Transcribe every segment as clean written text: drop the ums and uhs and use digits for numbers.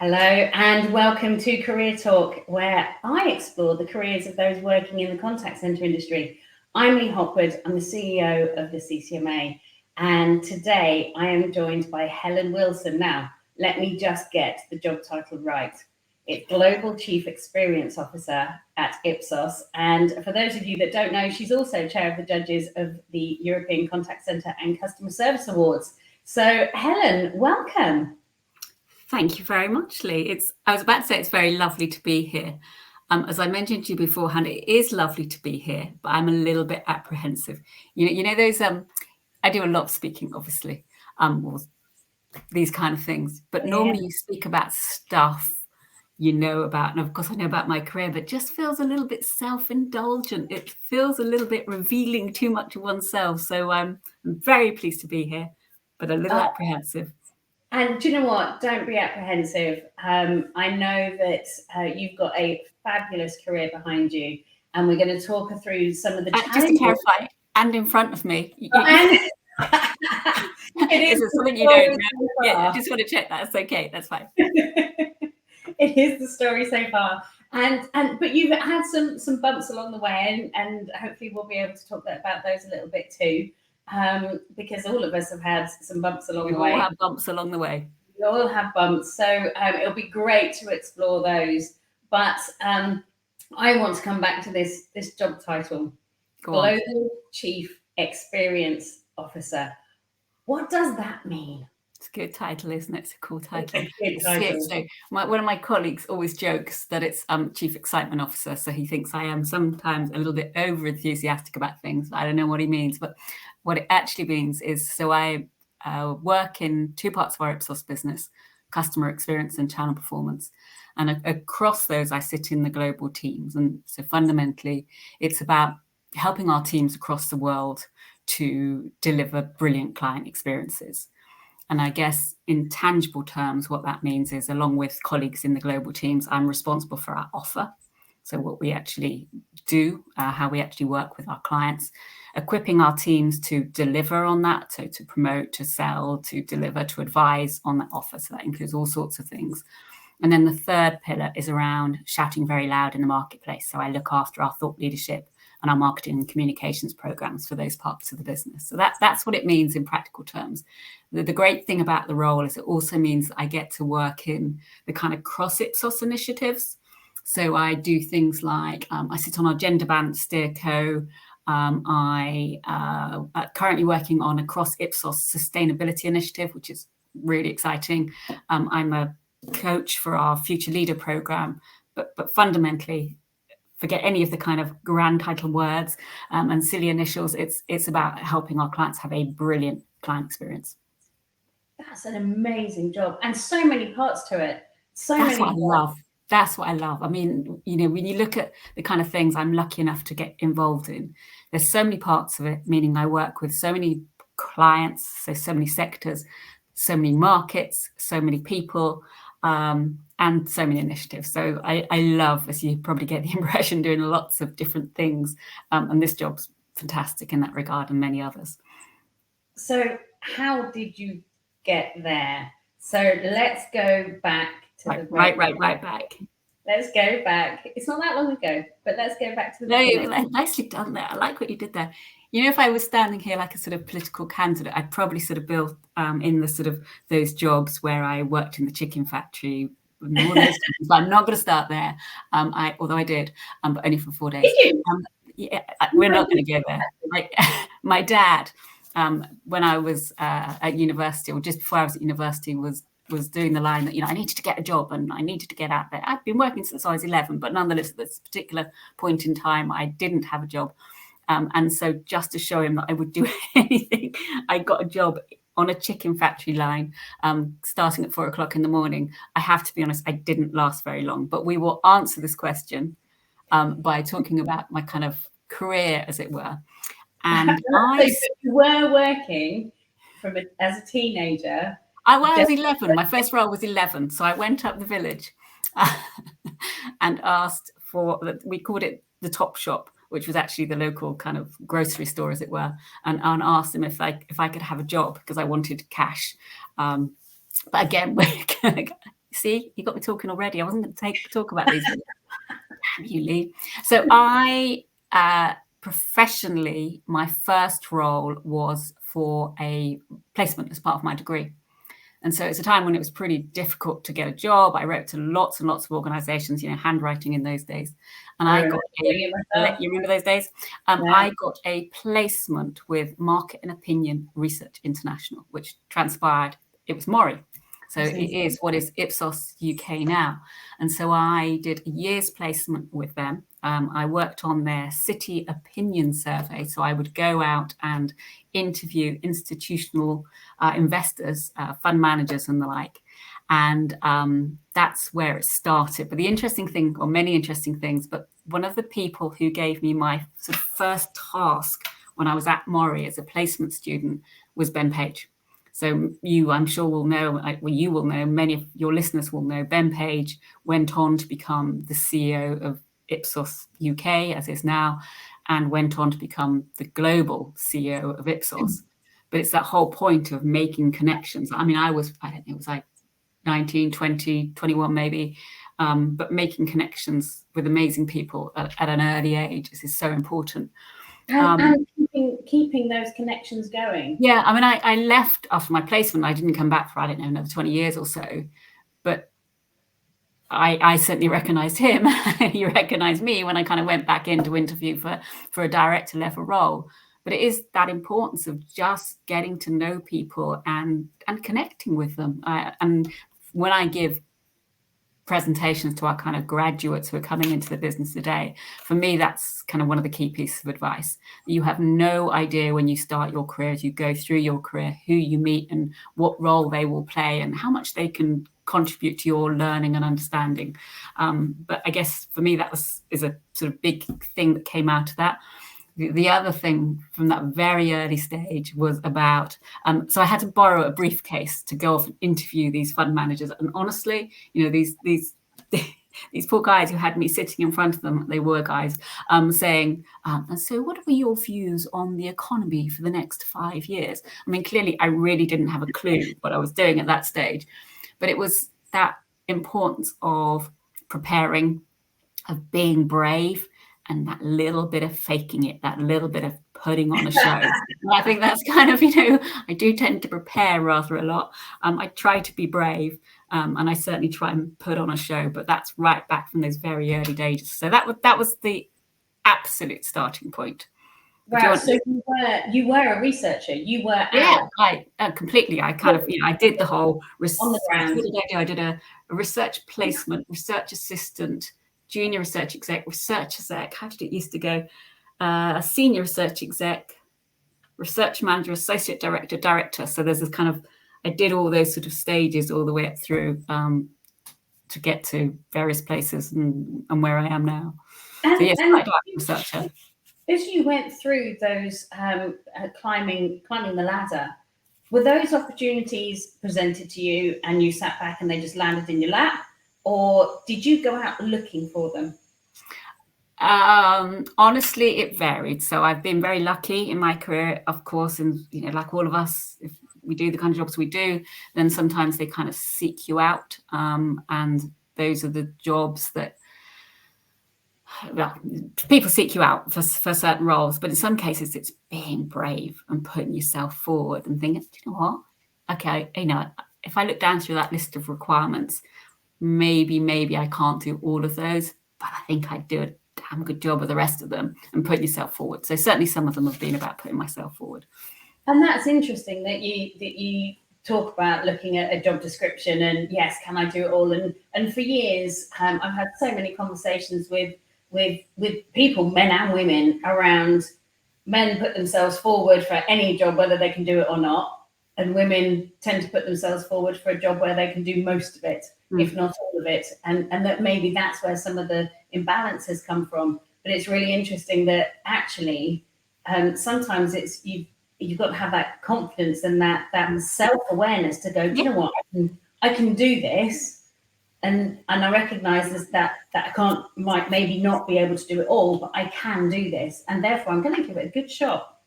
Hello and welcome to Career Talk, where I explore the careers of those working in the contact centre industry. I'm Lee Hopwood, I'm the CEO of the CCMA, and today I am joined by Helen Wilson. Now, let me just get the job title right. It's Global Chief Experience Officer at Ipsos, and for those of you that don't know, she's also chair of the judges of the European Contact Centre and Customer Service Awards. So, Helen, welcome. Thank you very much, Lee. I was about to say it's very lovely to be here. As I mentioned to you beforehand, it is lovely to be here, but I'm a little bit apprehensive. You know those. I do a lot of speaking, obviously, or these kind of things. But normally you speak about stuff you know about, and of course I know about my career, but it just feels a little bit self-indulgent. It feels a little bit revealing too much of oneself. So I'm very pleased to be here, but a little apprehensive. And do you know what? Don't be apprehensive. I know that you've got a fabulous career behind you, and we're going to talk through some of the challenges. Just to clarify, and in front of me. Is it something you don't know? Yeah, I just want to check that. It's okay. That's fine. It is the story so far. But you've had some bumps along the way, and hopefully we'll be able to talk about those a little bit too. Because all of us have had some bumps along the way. We all have bumps along the way. We all have bumps. So it'll be great to explore those. But I want to come back to this job title, Global Chief Experience Officer. What does that mean? It's a good title, isn't it? It's a cool title. So one of my colleagues always jokes that it's Chief Excitement Officer. So he thinks I am sometimes a little bit over enthusiastic about things. I don't know what he means, but what it actually means is, so I work in two parts of our Ipsos business, customer experience and channel performance. And across those, I sit in the global teams. And so fundamentally, it's about helping our teams across the world to deliver brilliant client experiences. And I guess in tangible terms, what that means is, along with colleagues in the global teams, I'm responsible for our offer. So what we actually do, how we actually work with our clients, equipping our teams to deliver on that, so to promote, to sell, to deliver, to advise on that offer. So that includes all sorts of things. And then the third pillar is around shouting very loud in the marketplace. So I look after our thought leadership and our marketing and communications programs for those parts of the business. So that's what it means in practical terms. The great thing about the role is it also means that I get to work in the kind of cross Ipsos initiatives. So I do things like I sit on our gender balance steerco. I currently working on a cross Ipsos sustainability initiative, which is really exciting. I'm a coach for our Future Leader program, but fundamentally, forget any of the kind of grand title words and silly initials. It's about helping our clients have a brilliant client experience. That's an amazing job, and so many parts to it. That's what I love. That's what I love. I mean, when you look at the kind of things I'm lucky enough to get involved in, there's so many parts of it, meaning I work with so many clients, so many sectors, so many markets, so many people, and so many initiatives. So I love, as you probably get the impression, doing lots of different things. And this job's fantastic in that regard, and many others. So how did you get there? So let's go back to the right back. Let's go back. It's not that long ago, but let's go back to the beginning. Nicely done there. I like what you did there. If I was standing here like a sort of political candidate, I'd probably sort of built in the sort of those jobs where I worked in the chicken factory. But I'm not going to start there. Although I did, but only for 4 days. Did you? We're not going to go there. Like my dad, when I was at university, or just before I was at university, was doing the line that, I needed to get a job and I needed to get out there. I've been working since I was 11, but nonetheless, at this particular point in time, I didn't have a job. And so just to show him that I would do anything, I got a job on a chicken factory line, starting at 4 o'clock in the morning. I have to be honest, I didn't last very long, but we will answer this question by talking about my kind of career, as it were. And you were working as a teenager. I was 11. My first role was 11. So I went up the village and asked for, we called it the Top Shop, which was actually the local kind of grocery store, as it were, and asked them if I could have a job because I wanted cash. But again, we're going to See, you got me talking already. I wasn't going to talk about these. Damn you, Lee. So I professionally, my first role was for a placement as part of my degree. And so it's a time when it was pretty difficult to get a job. I wrote to lots and lots of organizations, handwriting in those days. And I got you remember those days? I got a placement with Market and Opinion Research International, which transpired, it was Mori. So it is what is Ipsos UK now. And so I did a year's placement with them. I worked on their city opinion survey. So I would go out and interview institutional investors, fund managers and the like. And that's where it started. But the interesting thing, or many interesting things, but one of the people who gave me my sort of first task when I was at Mori as a placement student was Ben Page. So you, I'm sure, will know, you will know, many of your listeners will know, Ben Page went on to become the CEO of Ipsos UK, as is now, and went on to become the global CEO of Ipsos. But it's that whole point of making connections. I mean, I don't know, it was like 19, 20, 21 maybe, but making connections with amazing people at an early age is so important. And keeping those connections going. Yeah, I mean, I left after my placement. I didn't come back for, I don't know, another 20 years or so. But I certainly recognised him. He recognised me when I kind of went back in to interview for a director level role. But it is that importance of just getting to know people and connecting with them. And when I give presentations to our kind of graduates who are coming into the business today, for me, that's kind of one of the key pieces of advice. You have no idea when you start your career, as you go through your career, who you meet and what role they will play and how much they can contribute to your learning and understanding. But I guess for me, that is a sort of big thing that came out of that. The other thing from that very early stage was about, so I had to borrow a briefcase to go off and interview these fund managers. And honestly, these poor guys who had me sitting in front of them, they were guys, saying, and so what were your views on the economy for the next 5 years? I mean, clearly, I really didn't have a clue what I was doing at that stage. But it was that importance of preparing, of being brave, and that little bit of faking it, that little bit of putting on a show. And I think that's kind of, I do tend to prepare rather a lot. I try to be brave, and I certainly try and put on a show, but that's right back from those very early days. So that was the absolute starting point. Wow, so you were a researcher. You were out. I completely. I kind of, I did the whole on the ground. What did I do? I did a research placement, research assistant, junior research exec, research exec. How did it used to go? Senior research exec, research manager, associate director, director. So there's this kind of, I did all those sort of stages all the way up through to get to various places and where I am now. So yes, I do researcher. As you went through those climbing the ladder, were those opportunities presented to you and you sat back and they just landed in your lap, or did you go out looking for them? Honestly, it varied. So I've been very lucky in my career, of course, and like all of us, if we do the kind of jobs we do, then sometimes they kind of seek you out, and those are the jobs that, well, people seek you out for certain roles, but in some cases it's being brave and putting yourself forward and thinking, do you know what? Okay, if I look down through that list of requirements, maybe I can't do all of those, but I think I do a damn good job of the rest of them, and putting yourself forward. So certainly some of them have been about putting myself forward. And that's interesting that you talk about looking at a job description and yes, can I do it all? And for years, I've had so many conversations with people, men and women, around men put themselves forward for any job, whether they can do it or not. And women tend to put themselves forward for a job where they can do most of it, if not all of it. And that maybe that's where some of the imbalance has come from. But it's really interesting that actually sometimes it's you've got to have that confidence and that self-awareness to go, you know what, I can do this. And I recognise that I might maybe not be able to do it all, but I can do this. And therefore I'm going to give it a good shot.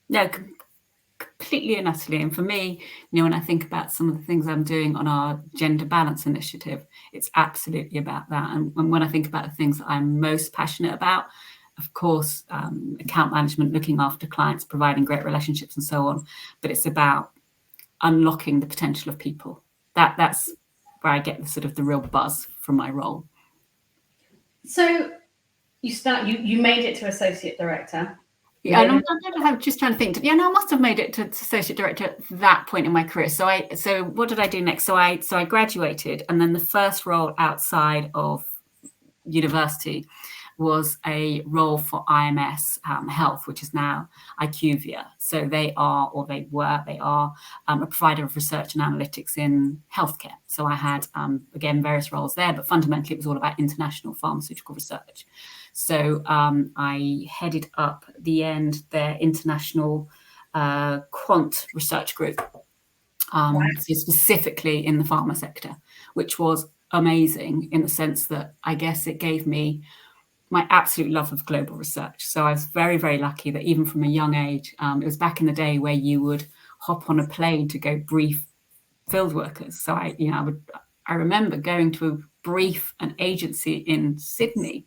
No, completely and utterly. And for me, when I think about some of the things I'm doing on our gender balance initiative, it's absolutely about that. And when I think about the things that I'm most passionate about, of course, account management, looking after clients, providing great relationships and so on, but it's about unlocking the potential of people. That's where I get the sort of the real buzz from my role. So you made it to associate director. Yeah, and I'm just trying to think. I must have made it to associate director at that point in my career. So what did I do next? So I graduated, and then the first role outside of university was a role for IMS Health, which is now IQVIA. So they are a provider of research and analytics in healthcare. So I had, again, various roles there, but fundamentally it was all about international pharmaceutical research. So I headed up at the end their international quant research group, so specifically in the pharma sector, which was amazing in the sense that I guess it gave me my absolute love of global research. So I was very, very lucky that even from a young age, it was back in the day where you would hop on a plane to go brief field workers. So I remember going to brief an agency in Sydney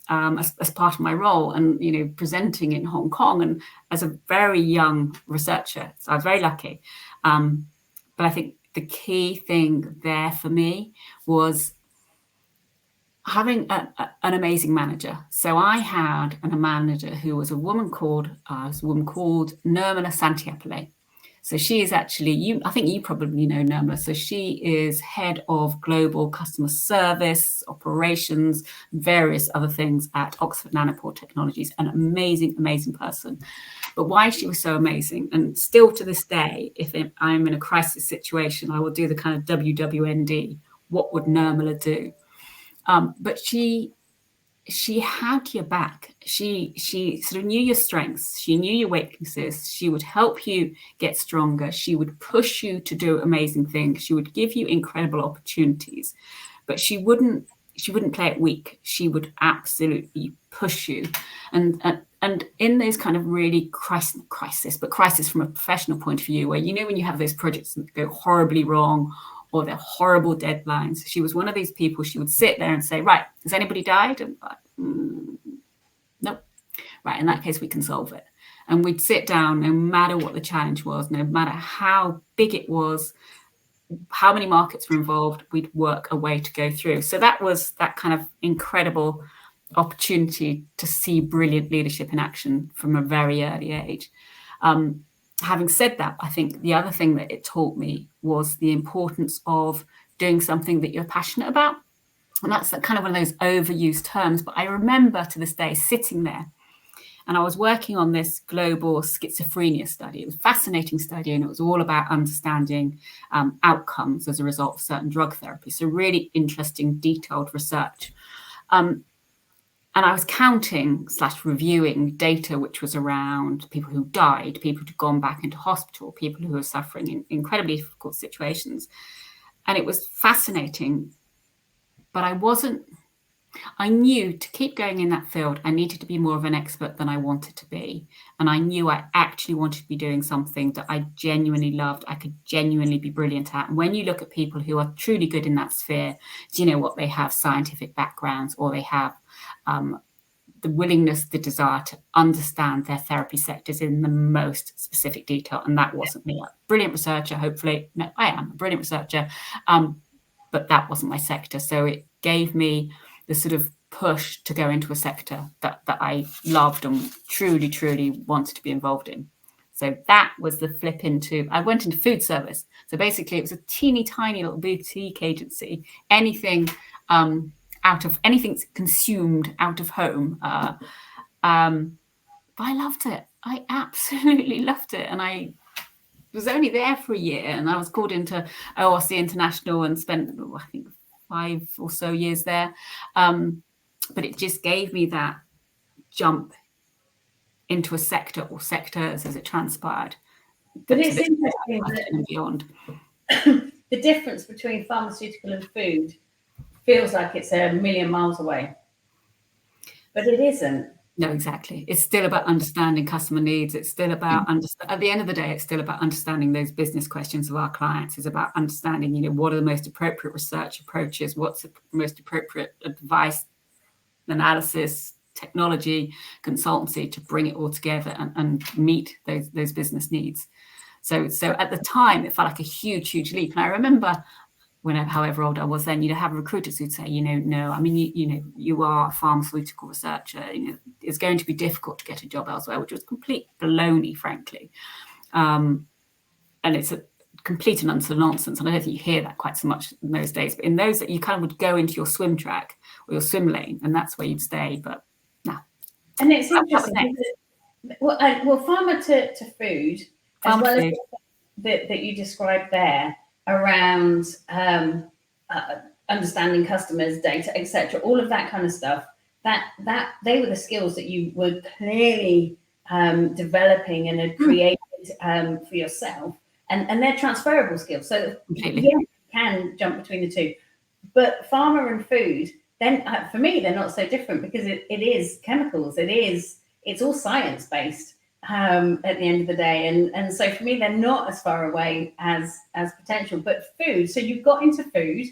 as part of my role, and presenting in Hong Kong, and as a very young researcher. So I was very lucky. But I think the key thing there for me was having an amazing manager. So I had a manager who was a woman called Nirmala Santiapillai. So she is actually, I think you probably know Nirmala. So she is head of global customer service, operations, various other things at Oxford Nanopore Technologies. An amazing, amazing person. But why she was so amazing, and still to this day, if I'm in a crisis situation, I will do the kind of WWND. What would Nirmala do? But she had your back. She sort of knew your strengths. She knew your weaknesses. She would help you get stronger. She would push you to do amazing things. She would give you incredible opportunities, but she wouldn't play it weak. She would absolutely push you. And in those kind of really crisis from a professional point of view, where when you have those projects that go horribly wrong, or they're horrible deadlines. She was one of these people. She would sit there and say, right, has anybody died? And nope. Right, in that case, we can solve it. And we'd sit down, no matter what the challenge was, no matter how big it was, how many markets were involved, we'd work a way to go through. So that was that kind of incredible opportunity to see brilliant leadership in action from a very early age. Having said that, I think the other thing that it taught me was the importance of doing something that you're passionate about. And that's kind of one of those overused terms. But I remember to this day sitting there, and I was working on this global schizophrenia study. It was a fascinating study, and it was all about understanding outcomes as a result of certain drug therapy. So really interesting, detailed research. And I was counting / reviewing data which was around people who died, people who'd gone back into hospital, people who were suffering in incredibly difficult situations. And it was fascinating, but I knew to keep going in that field, I needed to be more of an expert than I wanted to be. And I knew I actually wanted to be doing something that I genuinely loved, I could genuinely be brilliant at. And when you look at people who are truly good in that sphere, do you know what? They have scientific backgrounds, or they have the willingness, the desire to understand their therapy sectors in the most specific detail. And that wasn't me. Brilliant researcher, hopefully. No, I am a brilliant researcher, but that wasn't my sector. So it gave me the sort of push to go into a sector that I loved and truly, truly wanted to be involved in. So that was the flip into, I went into food service. So basically it was a teeny tiny little boutique agency, anything consumed out of home. But I loved it. I absolutely loved it. And I was only there for a year, and I was called into ORC International and spent, I think, 5 or so years there. But it just gave me that jump into a sector, or sectors as it transpired. But it's interesting and beyond. The difference between pharmaceutical and food feels like it's a million miles away, but it isn't. No, exactly. It's still about understanding customer needs. It's still about at the end of the day, it's still about understanding those business questions of our clients. It's about understanding, what are the most appropriate research approaches, what's the most appropriate advice, analysis, technology, consultancy to bring it all together and meet those business needs. So at the time, it felt like a huge leap. And I remember however old I was then, have recruiters who'd say, no, I mean, you are a pharmaceutical researcher, it's going to be difficult to get a job elsewhere, which was complete baloney, frankly. And it's a complete and utter nonsense. And I don't think you hear that quite so much in those days. But in those, that you kind of would go into your swim track or your swim lane, and that's where you'd stay. But no. And it's interesting. Well, pharma to food, as well as that you described there, around understanding customers' data, etc., all of that kind of stuff, that they were the skills that you were clearly developing and had created for yourself, and they're transferable skills. So completely. Yeah, you can jump between the two. But pharma and food, then for me, they're not so different, because it is chemicals. It's all science based. At the end of the day, and so for me, they're not as far away as potential. But food, so you got into food.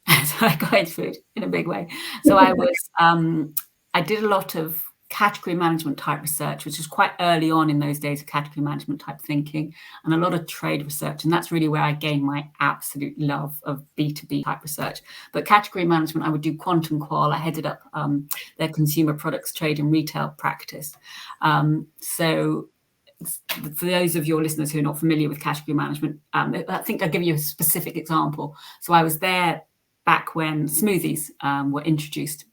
So I got into food in a big way. So I was I did a lot of category management type research, which was quite early on in those days of category management type thinking, and a lot of trade research. And that's really where I gained my absolute love of B2B type research. But category management, I would do quantum qual. I headed up their consumer products trade and retail practice. So for those of your listeners who are not familiar with category management, I think I'll give you a specific example. So I was there back when smoothies were introduced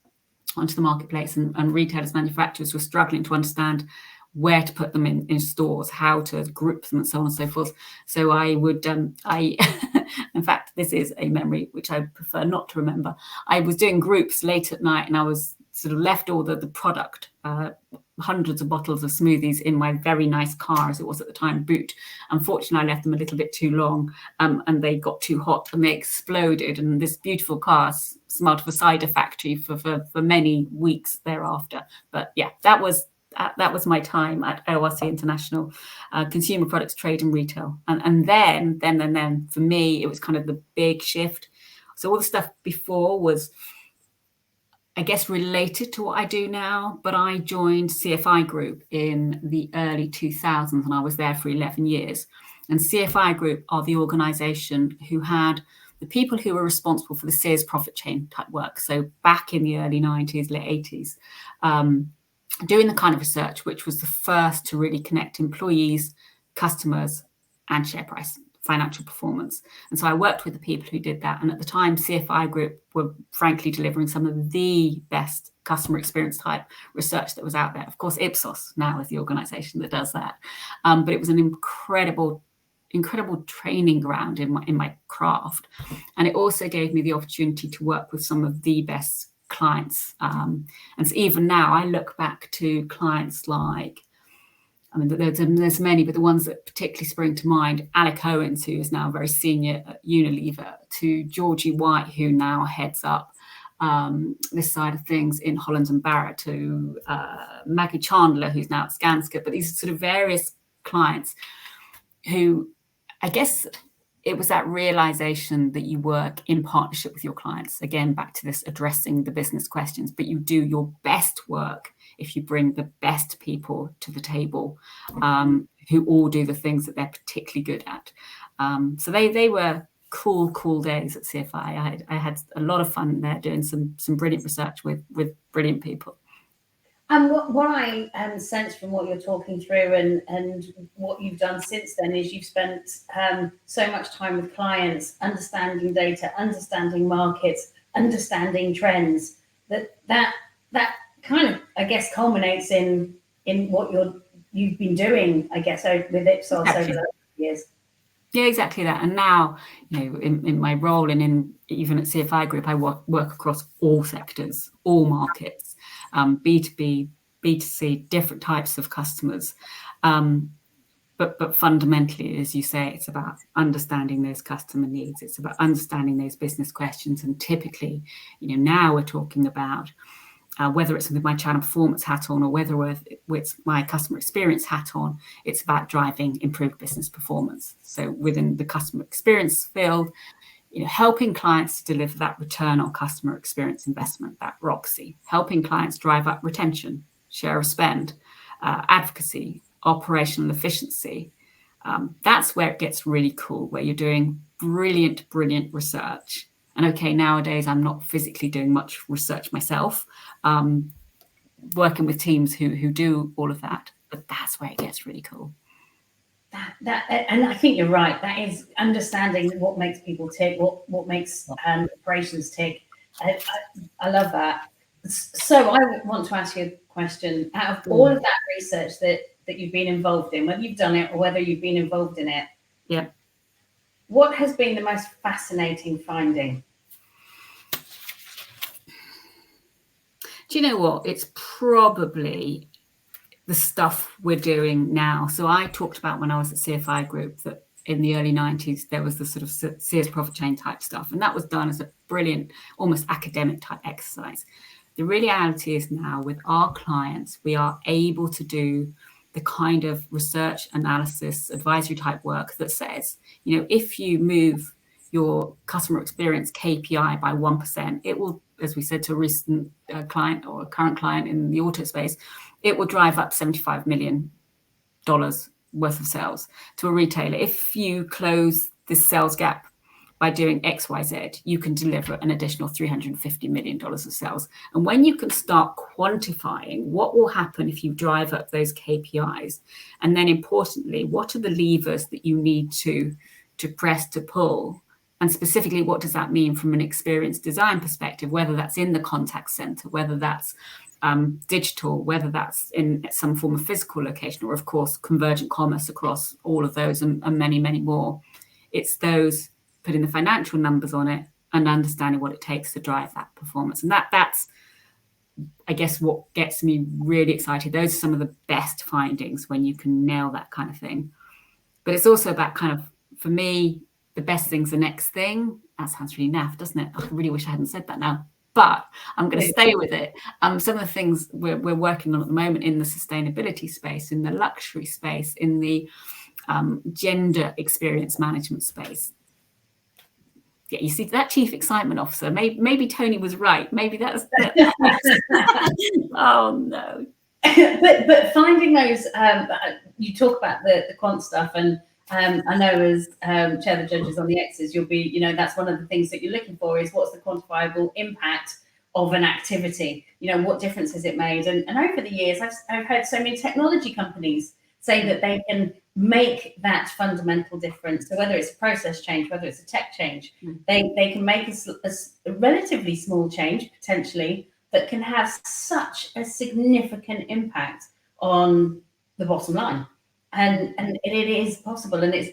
onto the marketplace, and retailers, manufacturers were struggling to understand where to put them in stores, how to group them, and so on and so forth. So I would, in fact, this is a memory which I prefer not to remember. I was doing groups late at night, and I was sort of left all the product, hundreds of bottles of smoothies in my very nice car, as it was at the time, boot. Unfortunately, I left them a little bit too long, and they got too hot and they exploded. And this beautiful car smelled of a cider factory for many weeks thereafter. But yeah, that was my time at ORC International, Consumer Products Trade and Retail. And then for me, it was kind of the big shift. So all the stuff before was, I guess, related to what I do now, but I joined CFI Group in the early 2000s, and I was there for 11 years. And CFI Group are the organisation who had the people who were responsible for the Sears profit chain type work. So back in the early 90s, late 80s, doing the kind of research which was the first to really connect employees, customers, and share price, financial performance. And so I worked with the people who did that. And at the time, CFI Group were frankly delivering some of the best customer experience type research that was out there. Of course, Ipsos now is the organization that does that. But it was an incredible training ground in my craft. And it also gave me the opportunity to work with some of the best clients. And so even now, I look back to clients like, I mean, there's many, but the ones that particularly spring to mind, Alec Owens, who is now very senior at Unilever, to Georgie White, who now heads up this side of things in Holland and Barrett, to Maggie Chandler, who's now at Skanska. But these are sort of various clients who, I guess, it was that realization that you work in partnership with your clients. Again, back to this addressing the business questions, but you do your best work if you bring the best people to the table, who all do the things that they're particularly good at. So they were cool days at CFI. I had a lot of fun there doing some brilliant research with brilliant people. And what I sense from what you're talking through and what you've done since then is you've spent so much time with clients, understanding data, understanding markets, understanding trends, that kind of, I guess, culminates in what you've been doing, I guess, with Ipsos over the years. Yeah, exactly that. And now, in my role and even at CFI Group, I work across all sectors, all markets, B2B, B2C, different types of customers. But fundamentally, as you say, it's about understanding those customer needs. It's about understanding those business questions. And typically, now we're talking about whether it's with my channel performance hat on or whether it's my customer experience hat on, it's about driving improved business performance. So within the customer experience field, helping clients to deliver that return on customer experience investment, that ROCSI, helping clients drive up retention, share of spend, advocacy, operational efficiency. That's where it gets really cool, where you're doing brilliant research. And okay, nowadays I'm not physically doing much research myself, working with teams who do all of that, but that's where it gets really cool. And I think you're right. That is understanding what makes people tick, what makes operations tick. I love that. So I want to ask you a question. Out of all of that research that you've been involved in, whether you've done it or whether you've been involved in it, what has been the most fascinating finding? Do you know what? It's probably the stuff we're doing now. So I talked about when I was at CFI Group that in the early 90s, there was the sort of Sears profit chain type stuff. And that was done as a brilliant, almost academic type exercise. The reality is now with our clients, we are able to do the kind of research, analysis, advisory type work that says, if you move your customer experience KPI by 1%, it will, as we said to a recent client or a current client in the auto space, it will drive up $75 million worth of sales to a retailer. If you close this sales gap by doing XYZ, you can deliver an additional $350 million of sales. And when you can start quantifying what will happen if you drive up those KPIs, and then importantly, what are the levers that you need to press, to pull, and specifically, what does that mean from an experience design perspective, whether that's in the contact center, whether that's digital, whether that's in some form of physical location, or of course, convergent commerce across all of those and many, many more. It's those putting the financial numbers on it and understanding what it takes to drive that performance. And that's, I guess, what gets me really excited. Those are some of the best findings when you can nail that kind of thing. But it's also about kind of, for me, the best thing's the next thing. That sounds really naff, doesn't it? I really wish I hadn't said that now, but I'm going to stay with it. Some of the things we're working on at the moment in the sustainability space, in the luxury space, in the gender experience management space. Yeah, you see that chief excitement officer. Maybe Tony was right. Maybe that's. Oh no. but finding those, you talk about the quant stuff, and I know as chair of the judges on the X's, you'll be, that's one of the things that you're looking for is what's the quantifiable impact of an activity. What difference has it made? And over the years, I've heard so many technology companies say that they can make that fundamental difference. So whether it's a process change, whether it's a tech change, they can make a relatively small change potentially that can have such a significant impact on the bottom line. And it is possible, and it's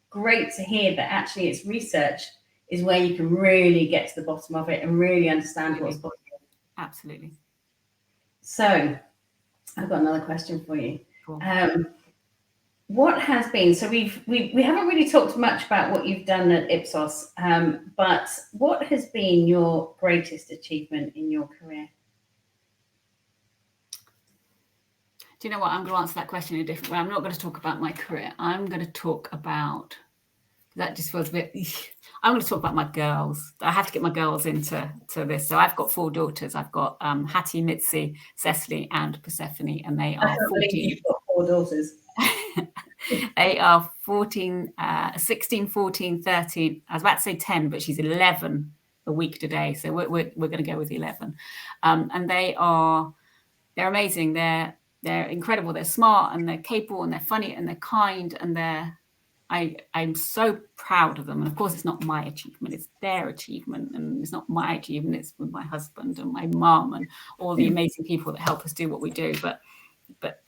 great to hear that actually it's research is where you can really get to the bottom of it and really understand what's possible. Absolutely. So I've got another question for you. Cool. What has been, so we haven't really talked much about what you've done at Ipsos, but what has been your greatest achievement in your career? Do you know what? I'm going to answer that question in a different way. I'm not going to talk about my career. I'm going to talk about, that just feels a bit, I'm going to talk about my girls. I have to get my girls into this. So I've got 4 daughters. I've got Hattie, Mitzi, Cecily, and Persephone, and they are 14. You've got 4 daughters. They are 14, 16, 14, 13. I was about to say 10, but she's 11 a week today. So we're going to go with 11. And they're amazing. They're incredible. They're smart and they're capable and they're funny and they're kind and I'm so proud of them. And of course, it's not my achievement, it's their achievement. And it's not my achievement, it's with my husband and my mum and all the amazing people that help us do what we do. But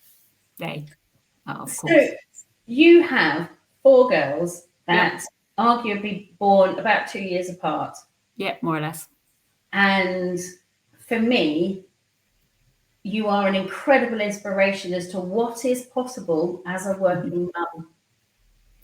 they are, of course. So you have 4 girls that arguably born about 2 years apart. Yeah, more or less. And for me, you are an incredible inspiration as to what is possible as a working mum.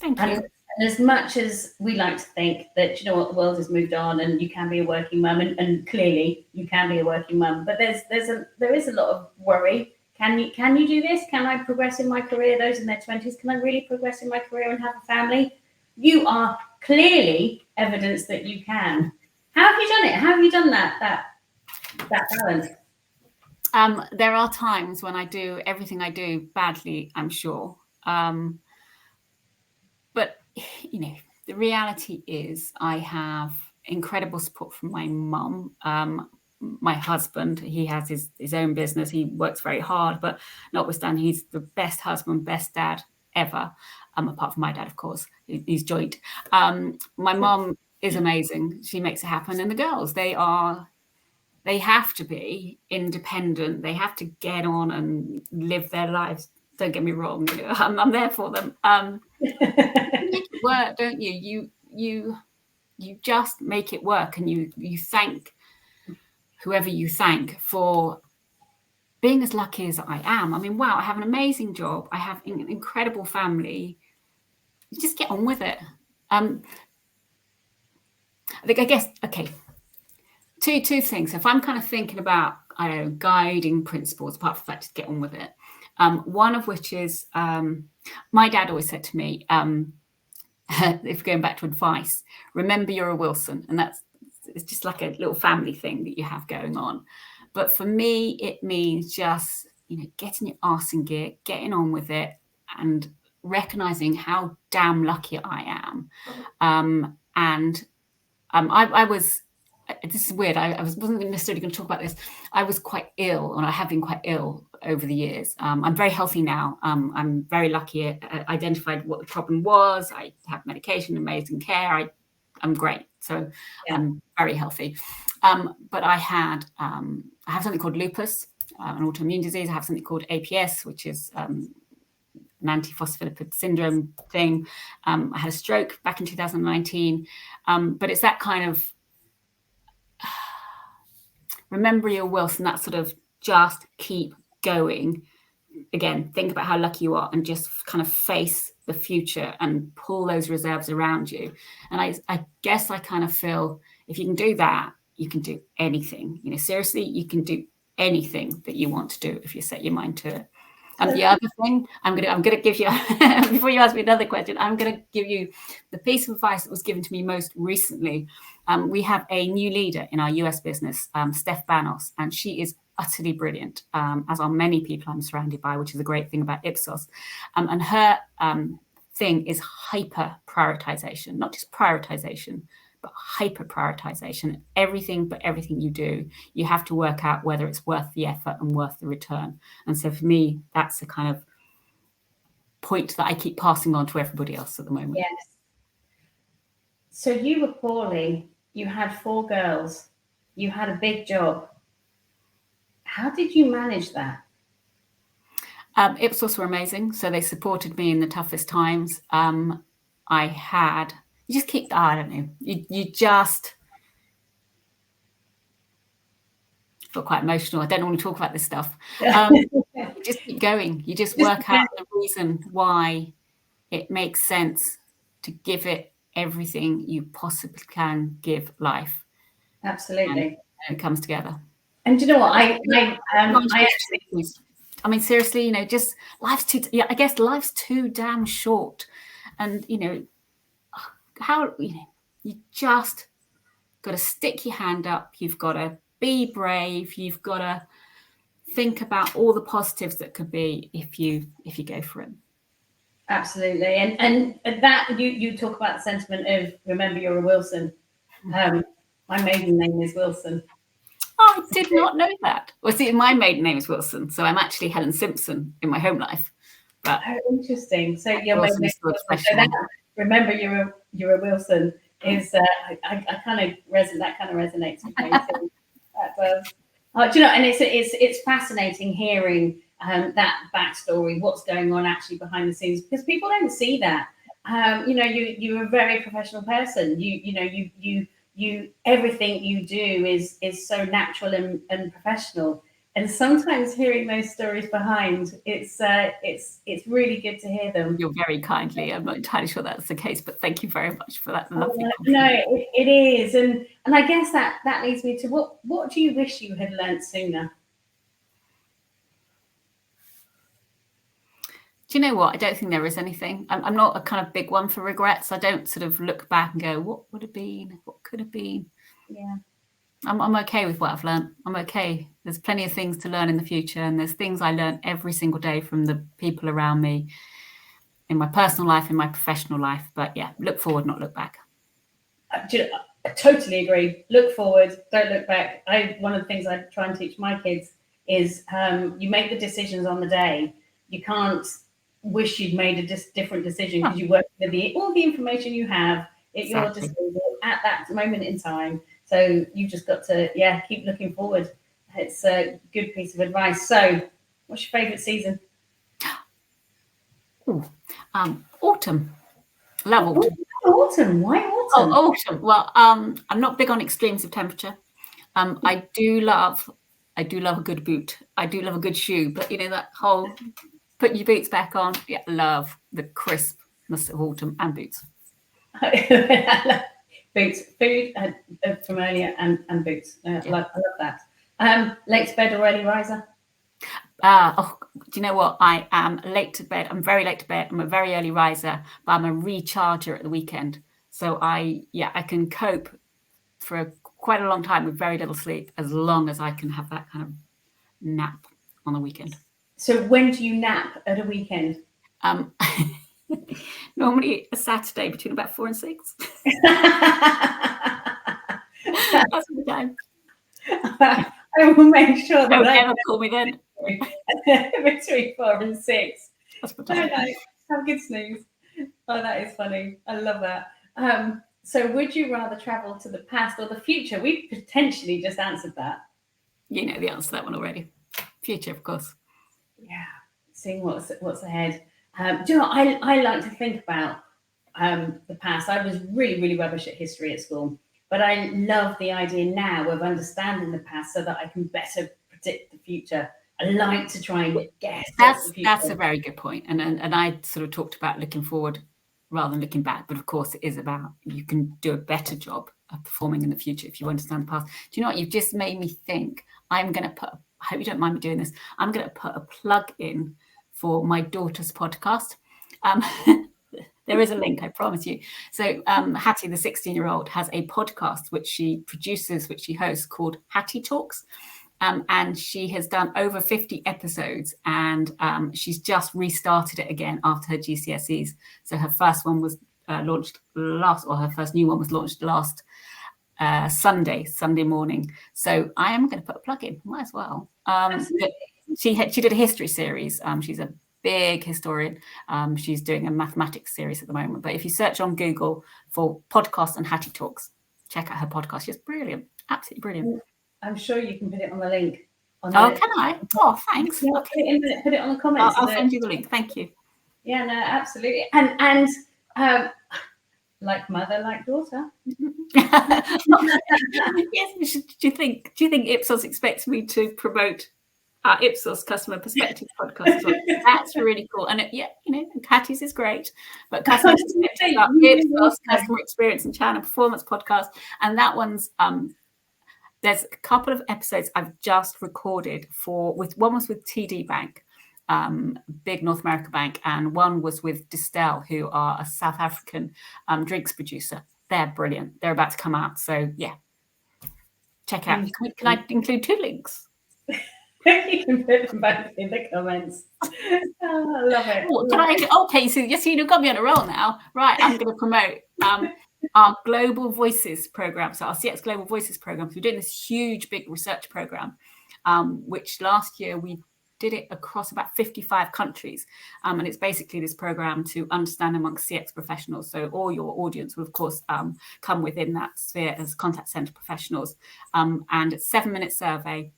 Thank you. as much as we like to think that, you know what, the world has moved on and you can be a working mum, and clearly you can be a working mum, but there is a lot of worry. Can you do this? Can I progress in my career? Those in their 20s, can I really progress in my career and have a family? You are clearly evidence that you can. How have you done it? How have you done that balance? There are times when I do everything I do badly, I'm sure. But, you know, the reality is I have incredible support from my mum. My husband, he has his own business. He works very hard, but notwithstanding, he's the best husband, best dad ever. Apart from my dad, of course, he's joint. My mum is amazing. She makes it happen. And the girls, they have to be independent. They have to get on and live their lives. Don't get me wrong. You know, I'm there for them. You make it work, don't you? You just make it work, and you thank whoever you thank for being as lucky as I am. I mean, wow, I have an amazing job. I have an incredible family. You just get on with it. I guess, okay, two things. If I'm kind of thinking about, I don't know, guiding principles, apart from that, just get on with it. One of which is, my dad always said to me, if going back to advice, remember you're a Wilson. And it's just like a little family thing that you have going on. But for me, it means just, you know, getting your arse in gear, getting on with it, and recognizing how damn lucky I am. I was, this is weird, I wasn't necessarily going to talk about this. I was quite ill, and I have been quite ill over the years. I'm very healthy now. I'm very lucky. I identified what the problem was. I have medication, amazing care. I'm great. So yeah. I'm very healthy. But I have something called lupus, an autoimmune disease. I have something called APS, which is an antiphospholipid syndrome thing. I had a stroke back in 2019. But it's that kind of remember your Wilson, that sort of just keep going. Again, think about how lucky you are and just kind of face the future and pull those reserves around you. And I guess I kind of feel if you can do that, you can do anything. You know, seriously, you can do anything that you want to do if you set your mind to it. And the other thing, I'm gonna give you before you ask me another question, I'm gonna give you the piece of advice that was given to me most recently. We have a new leader in our US business, Steph Banos, and she is utterly brilliant, as are many people I'm surrounded by, which is a great thing about Ipsos. And her thing is hyper prioritization, not just prioritization, but hyper prioritization. Everything you do, you have to work out whether it's worth the effort and worth the return. And so for me, that's the kind of point that I keep passing on to everybody else at the moment. Yes. So you were poorly, you had 4 girls, you had a big job. How did you manage that? Ipsos were amazing. So they supported me in the toughest times. You just keep, I don't know, you just feel quite emotional. I don't want to talk about this stuff. You just keep going. You just work out the reason why it makes sense to give it everything you possibly can give life. Absolutely. And it comes together. And do you know what? I mean, seriously, you know, just life's too damn short. And, you know, you just got to stick your hand up. You've got to be brave. You've got to think about all the positives that could be if you go for it. Absolutely. And that you talk about the sentiment of remember you're a Wilson. My maiden name is Wilson. Oh, I did not know that. Well, see, my maiden name is Wilson, so I'm actually Helen Simpson in my home life. But interesting. So your maiden name is Wilson. So that, remember you're a Wilson is I kind of resonates with me too. That does. Do you know? And it's fascinating hearing that backstory, what's going on actually behind the scenes, because people don't see that. You know, you're a very professional person. You everything you do is so natural and professional. And sometimes hearing those stories behind, it's really good to hear them. You're very kindly. I'm not entirely sure that's the case, but thank you very much for that lovely compliment. No, it is, and I guess that leads me to what do you wish you had learned sooner? Do you know what? I don't think there is anything. I'm not a kind of big one for regrets. I don't sort of look back and go, what would have been? What could have been? Yeah. I'm okay with what I've learned. I'm okay. There's plenty of things to learn in the future, and there's things I learn every single day from the people around me in my personal life, in my professional life. But yeah, look forward, not look back. I totally agree. Look forward, don't look back. One of the things I try and teach my kids is you make the decisions on the day. You can't wish you'd made a different decision because you work with all the information you have at your disposal at that moment in time. So you've just got to, keep looking forward. It's a good piece of advice. So what's your favourite season? Autumn. Love autumn. Autumn. Why autumn? Oh, autumn. Well, I'm not big on extremes of temperature. I do love a good boot. I do love a good shoe, but that whole put your boots back on. Yeah, love the crispness of autumn and boots. Boots, food from earlier, and boots. I love that. Late to bed or early riser? Do you know what? I am late to bed. I'm very late to bed. I'm a very early riser, but I'm a recharger at the weekend. So I can cope for quite a long time with very little sleep, as long as I can have that kind of nap on the weekend. So when do you nap at a weekend? Normally a Saturday between about 4 and 6. That's the time. I will make sure that don't ever call me then. Between 4 and 6. That's the time. Have a good snooze. Oh, that is funny. I love that. So would you rather travel to the past or the future? We potentially just answered that. You know the answer to that one already. Future, of course. Yeah, seeing what's ahead. Do you know what? I like to think about the past. I was really, really rubbish at history at school, but I love the idea now of understanding the past so that I can better predict the future. I like to try and guess. That's a very good point. And I sort of talked about looking forward rather than looking back. But of course, it is about you can do a better job of performing in the future if you understand the past. Do you know what? You've just made me think. I'm going to put, I hope you don't mind me doing this, I'm going to put a plug in for my daughter's podcast. There is a link, I promise you. So Hattie, the 16-year-old, has a podcast which she produces, which she hosts, called Hattie Talks. And she has done over 50 episodes, and she's just restarted it again after her GCSEs. So her first one was launched her first new one was launched last Sunday morning. So I am going to put a plug in, might as well. She did a history series. She's a big historian. She's doing a mathematics series at the moment. But if you search on Google for podcast and Hattie Talks, check out her podcast. She's brilliant, absolutely brilliant. I'm sure you can put it on the link. Can I? Oh, thanks. Yeah, okay. Put it on the comments. I'll send you the link. Thank you. Yeah, no, absolutely. And like mother, like daughter. Yes. Do you think Ipsos expects me to promote our Ipsos Customer Perspective podcast? That's really cool. And Hattie's is great, but Customer Perspective, Ipsos Customer Experience and Channel Performance podcast, and that one's there's a couple of episodes I've just recorded one was with TD Bank, big North America bank, and one was with Distel, who are a South African drinks producer. They're brilliant. They're about to come out. So yeah, check out. Can I include 2 links? You can put them both in the comments. I love it. Okay, so yes, you've got me on a roll now. Right, I'm going to promote our Global Voices program. So our CX Global Voices program. So we're doing this huge, big research program, which last year we did it across about 55 countries. And it's basically this program to understand amongst CX professionals. So all your audience will, of course, come within that sphere as contact center professionals. And it's a 7-minute survey.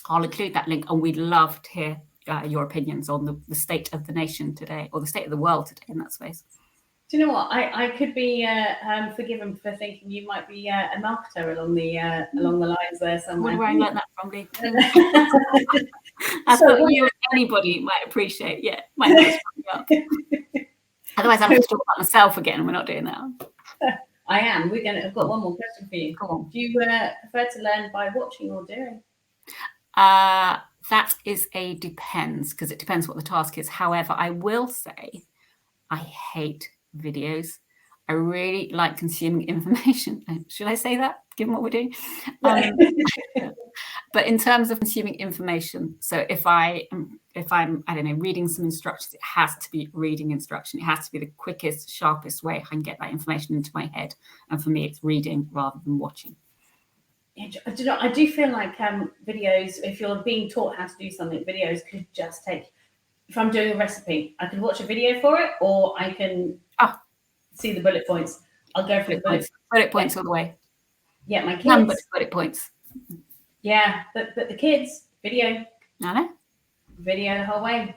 I'll include that link, and we'd love to hear your opinions on the state of the nation today, or the state of the world today in that space. Do you know what? I could be forgiven for thinking you might be a marketer along the lines there somewhere. Where I learned that from, Lee. I thought you or anybody might appreciate. Yeah, might not up. Otherwise, I'm just talking about myself again, and we're not doing that. I am. I've got one more question for you. Go on. Do you prefer to learn by watching or doing? That is a depends, because it depends what the task is. However, I will say I hate videos. I really like consuming information. Should I say that, given what we're doing? But in terms of consuming information, so if I'm, I don't know, reading some instructions, it has to be reading instruction. It has to be the quickest, sharpest way I can get that information into my head. And for me, it's reading rather than watching. Yeah, I do feel like videos, if you're being taught how to do something, videos could just take, if I'm doing a recipe, I could watch a video for it, or I can see the bullet points. I'll go for the bullet points. Bullet points all the way. Yeah, my kids. Numbered bullet points. Yeah, but the kids, video. I know. Video the whole way.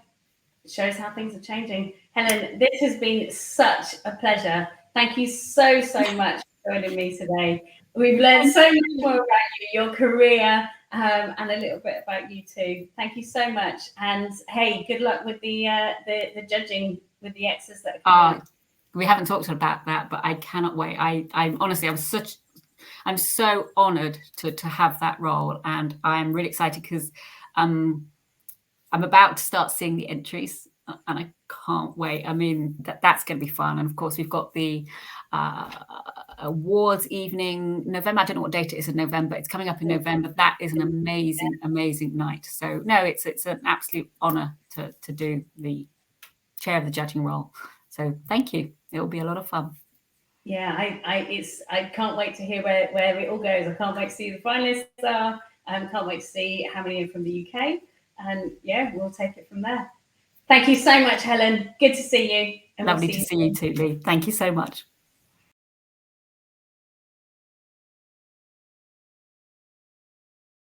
It shows how things are changing. Helen, this has been such a pleasure. Thank you so much for joining me today. We've learned so much more about you, your career, and a little bit about you too. Thank you so much. And hey, good luck with the judging with the exes that are coming. We haven't talked about that, but I cannot wait. I'm honestly, I'm so honoured to have that role, and I'm really excited because I'm about to start seeing the entries, and I can't wait. I mean, that's going to be fun. And of course, we've got the awards evening, November. I don't know what date it is in November. It's coming up in November. That is an amazing night. So no, it's an absolute honour to do the chair of the judging role. So thank you. It will be a lot of fun. Yeah, I can't wait to hear where it all goes. I can't wait to see who the finalists are. Can't wait to see how many are from the UK. And yeah, we'll take it from there. Thank you so much, Helen. Good to see you. Lovely to see you too, Lee. Thank you so much.